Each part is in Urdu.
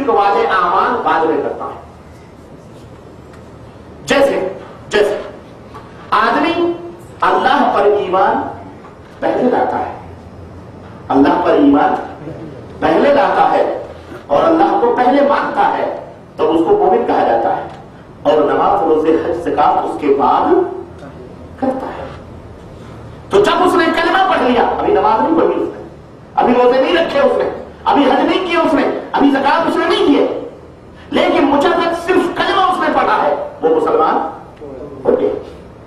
شرک والے اعمال بعد میں کرتا ہے. جیسے آدمی اللہ پر ایمان پہلے لاتا ہے، اللہ پر ایمان پہلے لاتا ہے اور اللہ کو پہلے مانتا ہے تو اس کو مومن کہا جاتا ہے، اور نماز روزے حج زکات اس کے بعد کرتا ہے. تو جب اس نے کلمہ پڑھ لیا، ابھی نماز نہیں پڑھی اس نے، ابھی روزے نہیں رکھے اس نے، ابھی حج نہیں کیے اس نے، ابھی زکات اس نے نہیں کیے، لیکن مجرد صرف کلمہ اس نے پڑھا ہے، وہ مسلمان ہو گیا،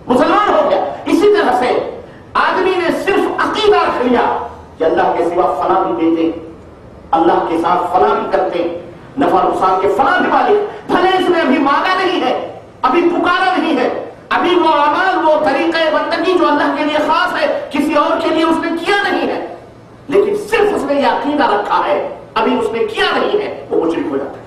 مسلمان ہو گیا. اسی طرح سے آدمی نے صرف عقیدہ رکھ لیا کہ اللہ کے سوا فلاں بھی دیتے، اللہ کے ساتھ فلاں بھی کرتے، نفع نقصان کے فلاں بھی مالک، بھلے اس نے ابھی مانگا نہیں ہے، ابھی پکارا نہیں ہے، ابھی وہ اعمال، وہ طریقہ بندگی جو اللہ کے لیے خاص ہے کسی اور کے لیے اس نے کیا نہیں ہے، لیکن صرف اس نے یہ عقیدہ رکھا ہے، ابھی اس نے کیا نہیں ہے، وہ مشرک ہو جاتا ہے.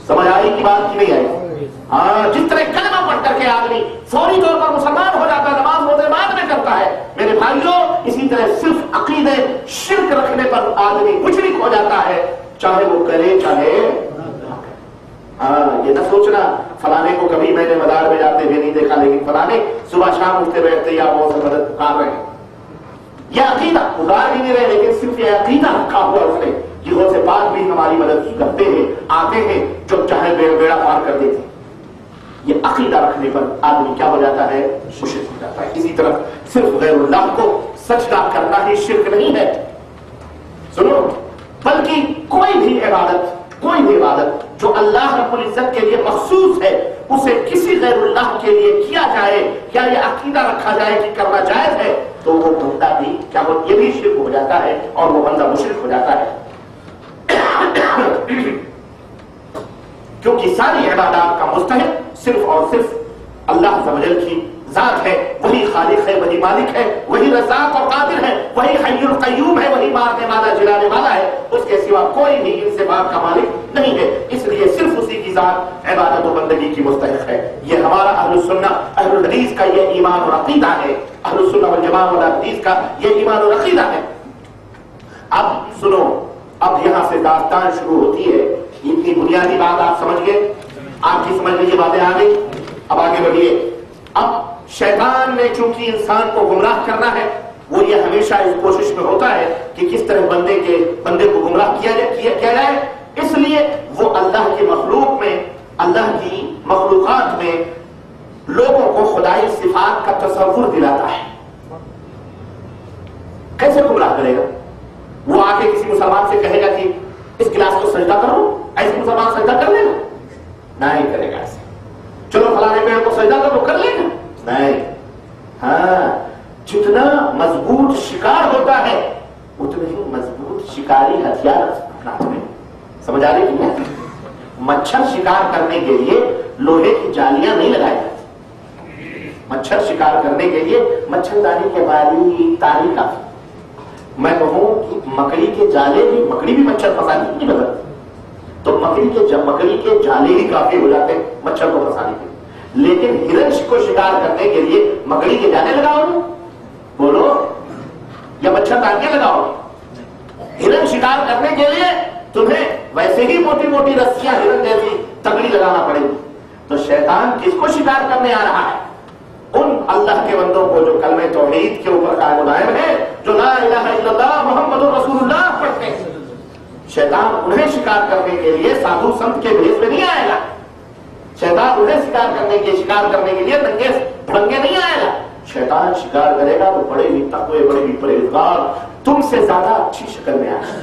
سمجھ آئی کی بات کی نہیں آئی؟ ہاں، جس طرح کلمہ پڑھ کر کے آدمی فوری طور پر مسلمان ہو جاتا ہے، نماز روزے بعد میں کرتا ہے، میرے بھائیوں اسی طرح صرف عقیدے شرک رکھنے پر آدمی مشرک ہو جاتا ہے، چاہے وہ کرے چاہے. ہاں، یہ نہ سوچنا فلانے کو کبھی میں نے مزار میں جاتے ہوئے نہیں دیکھا، لیکن فلانے صبح شام اٹھتے بیٹھتے یا وہ سے مدد پکار رہے ہیں. یہ عقیدہ پکار بھی نہیں رہے، لیکن صرف یہ عقیدہ رکھا ہوا اس نے کہ غوث پاک بھی ہماری مدد کرتے ہیں، آتے ہیں، جو چاہے بیڑا پار کر دیتے ہیں. یہ عقیدہ رکھنے پر آدمی کیا ہو جاتا ہے؟ مشرک ہو جاتا ہے. اسی طرح صرف غیر اللہ کو سجدہ کرنا ہی شرک نہیں ہے، سنو، بلکہ کوئی بھی عبادت جو اللہ رب العزت کے لیے مخصوص ہے، اسے کسی غیر اللہ کے لیے کیا جائے یا یہ عقیدہ رکھا جائے کہ کرنا جائز ہے، تو وہ بندہ بھی کیا ہو، یہ بھی شرک ہو جاتا ہے اور وہ بندہ مشرک ہو جاتا ہے. کیونکہ ساری عبادات کا مستحق صرف اور صرف اللہ عز و جل کی ذات ہے، وہی خالق ہے، وہی مالک ہے، وہی رزاق اور قادر ہے، وہی حی القیوم ہے، وہی مارنے والا جلانے والا ہے، اس کے سوا کوئی بھی ان سے بات کا مالک نہیں ہے. اس لیے صرف اسی کی ذات عبادت و بندگی کی مستحق ہے. یہ ہمارا اہل السنہ اہل الحدیث کا یہ ایمان اور عقیدہ ہے، اہل السنہ والجماعہ والحدیث کا یہ ایمان اور عقیدہ ہے. اب سنو، اب یہاں سے داستان شروع ہوتی ہے. اتنی بنیادی بات آپ سمجھ گئے، آپ کی سمجھ میں یہ باتیں آ گئی. اب آگے بڑھیے. اب شیطان نے چونکہ انسان کو گمراہ کرنا ہے، وہ یہ ہمیشہ اس کوشش میں ہوتا ہے کہ کس طرح بندے کو گمراہ کیا جائے. اس لیے وہ اللہ کی مخلوق میں، اللہ کی مخلوقات میں لوگوں کو خدائی صفات کا تصور دلاتا ہے. کیسے گمراہ کرے گا؟ وہ آ کے کسی مسلمان سے کہے گا کہ اس گلاس کو سجدہ کرو، ایسے مسلمان سجدہ کر لے گا؟ نہیں کرے گا. ایسے چلو فلانے پیڑ کو سجدہ کرو، کر لے گا؟ نہیں. ہاں، جتنا مضبوط شکار ہوتا ہے اتنے ہی مضبوط شکاری ہتھیار اپناتے ہیں. سمجھ آ رہی ہے؟ مچھر شکار کرنے کے لیے لوہے کی جالیاں نہیں لگائی جاتی. مچھر شکار کرنے کے لیے مچھردانی کے باری تاری کافی. میں کہوں کہ مکڑی کے جالے بھی، مکڑی بھی مچھر پھنسانے نہیں بدلتی، تو مکڑی کے جالے ہی کافی ہو جاتے ہیں مچھر کو پھنسانے کے لیے. لیکن ہرن کو شکار کرنے کے لیے مکڑی کے جالے لگاؤ گے؟ بولو، یا مچھر دانیاں لگاؤ گے؟ ہرن شکار کرنے کے لیے تمہیں ویسے ہی موٹی موٹی رسیاں ہرن جیسی تگڑی لگانا پڑے گی. تو شیطان کس کو شکار کرنے آ رہا ہے؟ ان اللہ کے بندوں کو جو کلمہ توحید کے اوپر قائم و دائم ہے، جو لا الہ الا اللہ محمد رسول اللہ پڑھتے ہیں. شیطان انہیں شکار کرنے کے لیے سادھو سنت کے بھیس میں نہیں آئے گا. شیطان انہیں شکار کرنے کے لیے ننگے بھڑنگے نہیں آئے گا. شیطان شکار کرے گا تو بڑے ہی تقوی، بڑے ہی پرہیزگار، تم سے زیادہ اچھی شکل میں آئے گا.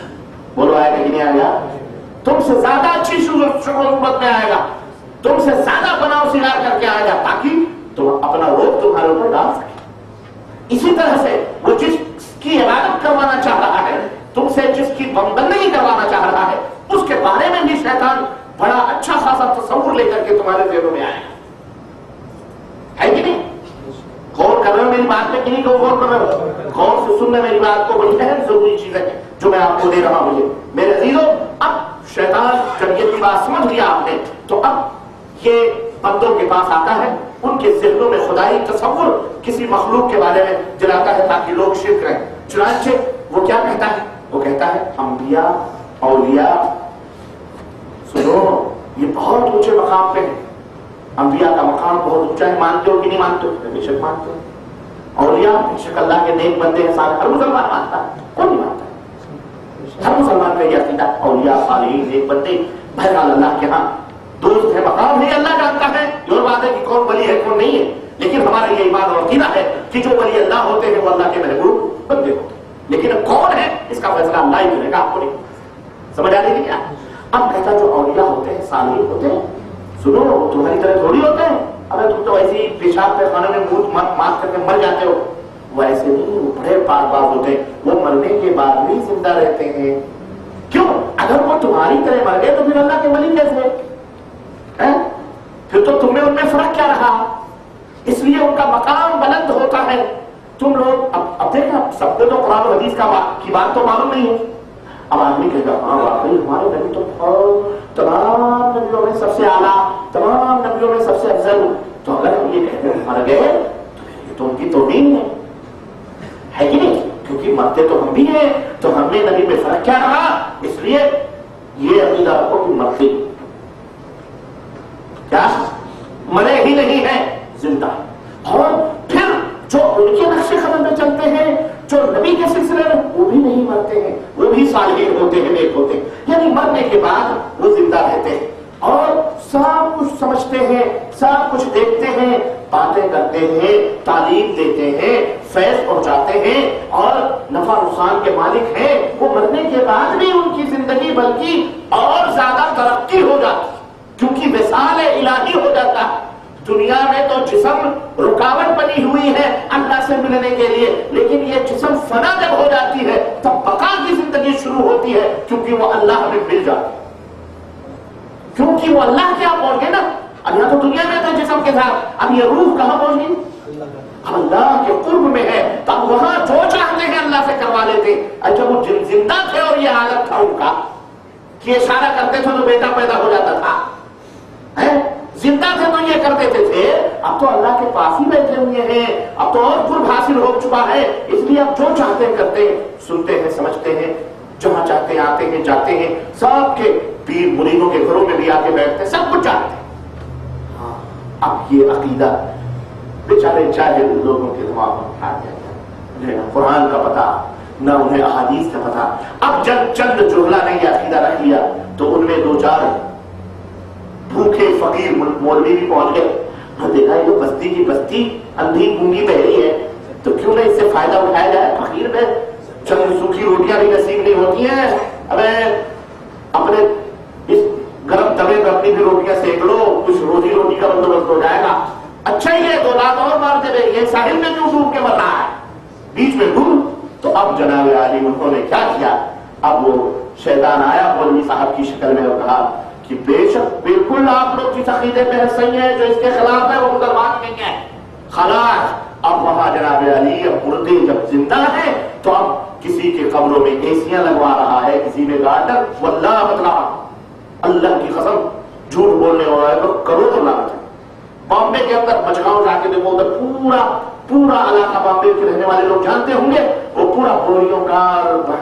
بولو آئے گا کہ نہیں آئے گا؟ تم سے زیادہ اچھی صورت میں آئے گا، تم سے زیادہ بناؤ سنگار کر کے آئے گا، تاکہ تم اپنا روپ تمہارے اوپر ڈال سکے. اسی طرح سے وہ جس کی عبادت کروانا چاہ رہا ہے، تم سے جس کی بندگی کروانا چاہ رہا ہے، اس کے بارے میں بھی شیطان بڑا اچھا خاصا تصور لے کر کے تمہارے ذہنوں میں آئے گا. ہے کہ نہیں؟ غور کر رہے ہو میری بات میں کہ نہیں؟ غور کر رہے ہو؟ غور سے سننا میری بات کو، بڑی اہم ضروری چیز ہے جو میں آپ کو دے رہا ہوں. میرے عزیزوں، اب شیطان جب یہ بات سمجھ لیا آپ نے، تو اب یہ بندوں کے پاس آتا ہے، ان کے ذہنوں میں خدائی تصور کسی مخلوق کے بارے میں جلاتا ہے تاکہ لوگ شرک کریں. چنانچہ وہ کیا کہتا ہے؟ وہ کہتا ہے انبیاء اولیاء سنو یہ بہت اونچے مقام پہ ہیں. انبیاء کا مقام بہت اونچا ہے. مانتے ہو کہ نہیں مانتے ہو؟ بے شک مانتے ہو. اولیاء بے شک اللہ کے نیک بندے ہیں سارے. ہر مسلمان مانتا ہے, کون نہیں مانتا ہے؟ ہر مسلمان کا یہ عقیدہ اولیاء صالحین نیک بندے بہرحال اللہ کے ہاں دوست ہے, مقام ہے, اللہ جانتا ہے. یہ اور بات ہے کہ کون ولی ہے کون نہیں ہے, لیکن ہمارا یہ ایمان اور عقیدہ ہے کہ جو ولی اللہ ہوتے ہیں وہ اللہ کے محبوب بندے ہوتے ہیں. لیکن کون ہے اس کا فیصلہ اللہ ہی کرے گا, آپ کو نہیں. سمجھ آ رہی ہے کیا؟ اب کہتا جو اولیاء ہوتے ہیں صالحین ہوتے ہیں, سنو تمہاری طرح تھوڑی ہوتے ہیں. ابے تم تو ایسے ہی پیشاب پیخانے میں منہ مار کر کے مر جاتے ہو. وہ ایسے نہیں, وہ بڑے پاک باز ہوتے ہیں. وہ مرنے کے بعد بھی زندہ رہتے ہیں. کیوں؟ اگر وہ تمہاری طرح مر گئے تو پھر اللہ کے ولی کیسے؟ پھر تو تم میں ان میں فرق کیا رہا؟ اس لیے ان کا مقام بلند ہوتا ہے. تم لوگ اب دیکھنا, سب کو تو قرآن و حدیث کی بات تو معلوم نہیں ہے. اب آدمی کہے گا ہاں واقعی ہمارے نبی تو تمام نبیوں میں سب سے اعلیٰ, تمام نبیوں میں سب سے افضل. تو اگر ہم یہ کہتے ہیں مر گئے تو یہ تو ان کی توہین ہے کہ نہیں؟ کیونکہ مرتے تو ہم بھی ہیں, تو ہم نے نبی میں فرق کیا رہا؟ اس لیے یہ عقیدہ رکھو کہ مرتے کیا مرے ہی نہیں ہے, زندہ. اور پھر جو ان کے نقش قدم میں چلتے ہیں, جو نبی کے سلسلے میں, وہ بھی نہیں مرتے ہیں, وہ بھی صالحین ہوتے ہیں, نیک ہوتے ہیں. یعنی مرنے کے بعد وہ زندہ رہتے ہیں اور سب کچھ سمجھتے ہیں, سب کچھ دیکھتے ہیں, باتیں کرتے ہیں, تعلیم دیتے ہیں, فیض پہنچاتے ہیں اور نفع نقصان کے مالک ہیں. وہ مرنے کے بعد بھی ان کی زندگی بلکہ اور زیادہ ترقی ہو جاتی, کیونکہ وصال الہی ہو جاتا ہے. دنیا میں تو جسم رکاوٹ بنی ہوئی ہے اللہ سے ملنے کے لیے, لیکن یہ جسم فنا جب ہو جاتی ہے تب بقا کی زندگی شروع ہوتی ہے, کیونکہ وہ اللہ ہمیں مل جاتی ہے, کیونکہ وہ اللہ کے آپ پہنچ گئے نا. اب یہاں تو دنیا میں تو جسم کے ساتھ, اب یہ روح کہاں پہنچ گئی؟ اللہ کے قرب میں ہے. تب وہاں جو چاہتے ہیں اللہ سے کروا لیتے. اچھا وہ زندہ تھے اور یہ حالت تھا ان کا کہ اشارہ کرتے تھے تو بیٹا پیدا ہو جاتا تھا, زندہ تھے تو یہ کر دیتے تھے. اب تو اللہ کے پاس ہی بیٹھے ہوئے ہیں, اب تو اور قرب حاصل ہو چکا ہے, اس لیے اب جو چاہتے ہیں کرتے ہیں, سنتے ہیں, سمجھتے ہیں, جہاں چاہتے ہیں آتے ہیں, جاتے ہیں. سب کے پیر مریدوں کے گھروں میں بھی آ کے بیٹھتے ہیں, سب کچھ چاہتے ہیں. ہاں اب یہ عقیدہ بیچارے جاہل لوگوں کے دماغ میں آ گیا, نہ قرآن کا پتہ نہ انہیں احادیث کا پتہ. اب جب چند جہلا نے یہ عقیدہ رکھ لیا تو ان میں دو چار بھوکے فقیر مولوی بھی پہنچ گئے. ہم دیکھا یہ جو بستی کی بستی اندھی گونگی بہری ہے, تو کیوں نہ اس سے فائدہ اٹھایا جائے. فقیر میں چند سوکھی روٹیاں بھی نصیب نہیں ہوتی ہیں. ابے اپنے اس گرم توے پہ اپنی بھی روٹیاں سیک لو, کچھ روزی روٹی کا بندوبست ہو جائے گا. اچھا ہی ہے 2 لاکھ اور مار دے رہے, یہ ساحل میں کیوں ڈوب کے مر رہا ہے, بیچ میں ڈوب. تو اب جناب عالی انہوں نے کیا کیا, اب وہ شیطان آیا مولوی صاحب کی شکل میں اور کہا کہ بے شک بالکل آپ لوگ جس عقیدے پہ صحیح ہے, جو اس کے خلاف ہے وہ مسلمان نہیں ہے. خلاص اب وہاں جناب علی اب مردے جب زندہ ہیں تو اب کسی کے قبروں میں ایسیاں لگوا رہا ہے, کسی میں گارڈر. واللہ بتلا اللہ کی قسم جھوٹ بولنے والا ہے تو کروڑوں لعنت ہے. بامبے کے اندر مچگاؤں جا کے دیکھو, ادھر پورا علاقہ بامبے کے رہنے والے لوگ جانتے ہوں گے, وہ پورا بوریوں کا,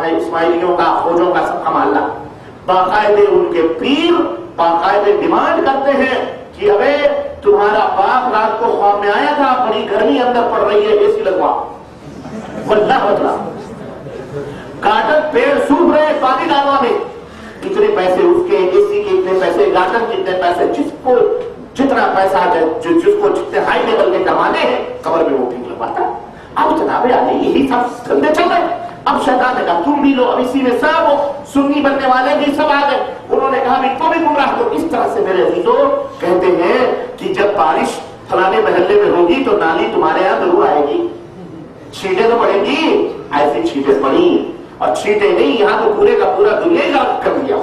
اسماعیلیوں کا, خوجوں کا سب کا محلہ. باقاعدے ان کے پیر باقاعدے ڈیمانڈ کرتے ہیں کہ ابے تمہارا باپ رات کو خواب میں آیا تھا, بڑی گرمی اندر پڑ رہی ہے, اے سی لگوا. واللہ بتلا گارڈن پیڑ سوکھ رہے, پانی ڈالوا میں اتنے پیسے, اس کے اے سی کے اتنے پیسے, گارڈن کے اتنے پیسے, جس کو جتنا پیسہ جس کو جتنے ہائی لیول کے کمانے ہیں قبر میں وہ ٹھیک لگواتا. اب جناب علی یہی سب دھندے چل رہے. اب شیطان نے کہا تم بھی لو, اب اسی میں سب سنی بننے والے بھی سب آ گئے. انہوں نے کہا بھی تو بھی گمراہ. تو اس طرح سے میرے عزیزوں کہتے ہیں کہ جب بارش فلانے محلے میں ہوگی تو نالی تمہارے یہاں ضرور آئے گی, چھینٹیں تو پڑیں گی. ایسی چھینٹیں پڑی, اور چھینٹیں نہیں, یہاں تو پورے کا پورا دنیا ہی غرق کر دیا.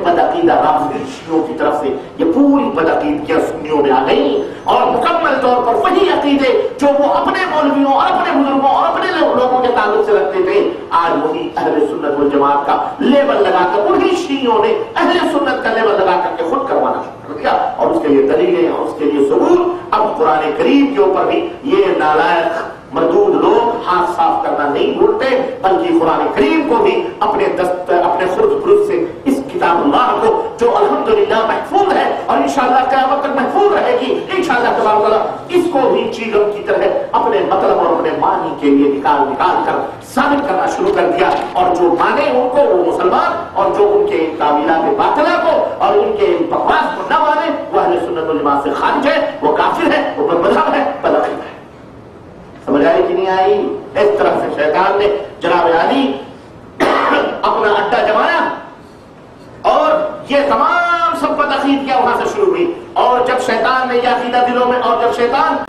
بدعقیدہ رافضیوں کی طرف سے یہ پوری بدعقیدگیاں سنیوں میں آ گئی, اور مکمل طور پر وہی عقیدے جو وہ اپنے مولویوں اور اپنے بزرگوں اور اپنے لوگوں کے تعلق سے رکھتے تھے, آج وہی اہل سنت والجماعت کا لیبل لگا کر انہی شیعوں نے اہل سنت کا لیبل لگا کر کے خود کروانا شروع کر دیا. اور اس کے لیے دلیلیں اور اس کے لیے ثبوت اب قرآن کریم کے اوپر بھی یہ نالائق مردود لوگ ہاتھ صاف کرنا نہیں بھولتے، بلکہ قرآن کریم کو بھی اپنے خرد برد سے، اس کتاب اللہ کو جو الحمدللہ محفوظ ہے اور انشاءاللہ قیامت تک محفوظ رہے گی انشاءاللہ تبارک اللہ، اس کو بھی چیزوں کی طرح اپنے مطلب اور اپنے معنی کے لیے نکال کر ثابت کرنا شروع کر دیا، اور جو مانے ان کو وہ مسلمان، اور جو ان کے تعویلات باطلہ کو اور ان کے بکواس کو نہ مانے وہ اہل سنت والجماعت سے خارج ہے، وہ کافر ہے، وہ بدمذہب ہے، بدعقیدہ ہے۔ سمجھ آئی کہ نہیں آئی؟ اس طرح سے شیطان نے جناب علی اپنا اڈا جمایا اور یہ تمام سب بدعقید کیا وہاں سے شروع ہوئی، اور جب شیطان نے یہ عقیدہ دلوں میں، اور جب شیطان